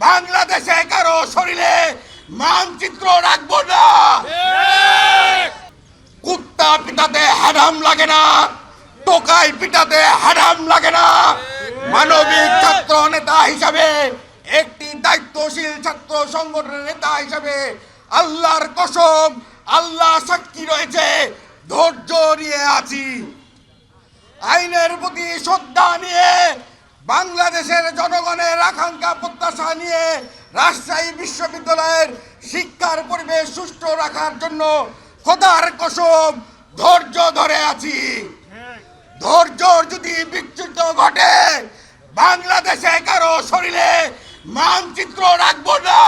বাংলাদেশে কারো শরীরে মানচিত্র রাখবো না। কুত্তা পিটাতে হারাম লাগে না, টোকাই পিটাতে হারাম লাগে না। মানবিক ছাত্র নেতা হিসাবে, একটি দায়িত্বশীল ছাত্র সংগঠনের নেতা হিসাবে আল্লাহর কসম, আল্লাহ সাক্ষী রয়েছে, ধৈর্য নিয়ে আছি। আইনের প্রতি শ্রদ্ধা নিয়ে, বাংলাদেশের জনগণের আকাঙ্ক্ষা প্রত্যাশা নিয়ে রাজশাহী বিশ্ববিদ্যালয়ের শিক্ষার পরিবেশ সুষ্ঠু রাখার জন্য খোদার কসম ধৈর্য ধরে আছি। ধৈর্য যদি বিচ্যুত ঘটে, বাংলাদেশে কারো শরীরে মানচিত্র রাখবো না।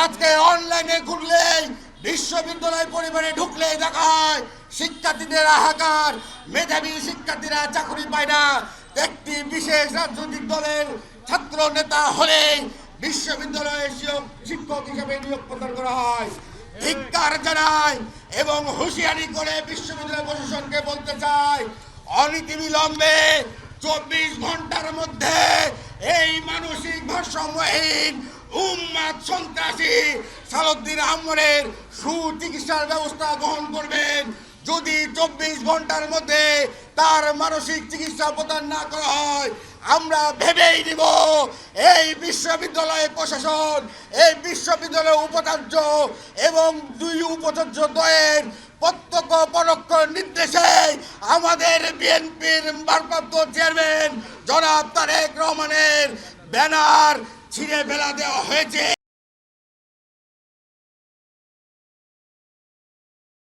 আজকে অনলাইনে ঘুরলেই, বিশ্ববিদ্যালয় পরিবারে ঢুকলেই দেখায় শিক্ষার্থীদের হাহাকার, মেধাবী শিক্ষার্থীরা চাকরি পায় না। একটি বিশেষ রাজনৈতিক দলের ছাত্র নেতা হলে বিশ্ববিদ্যালয়ের শিক্ষক হিসেবে নিয়োগ প্রদান করা হয়। ধিক্কার জানাই এবং হুঁশিয়ারি করে বিশ্ববিদ্যালয় প্রশাসনকে বলতে চাই, অনতিবিলম্বে 24 ঘন্টার মধ্যে এই মানসিক ভারসাম্যহীন উম্মাদ সন্ত্রাসী সালাউদ্দিন আহমদের সুচিকিৎসার ব্যবস্থা গ্রহণ করবেন। যদি 24 ঘন্টার মধ্যে তার মানসিক চিকিৎসা প্রদান না করা হয়, আমরা ভেবেই নিব এই বিশ্ববিদ্যালয়ের প্রশাসন, এই বিশ্ববিদ্যালয়ের উপাচার্য এবং 2 উপাচার্য দ্বয়ের প্রত্যক্ষ পরোক্ষ নির্দেশে আমাদের বিএনপির ভারপ্রাপ্ত চেয়ারম্যান জনাব তারেক রহমানের ব্যানার ছিঁড়ে ফেলা দেওয়া হয়েছে।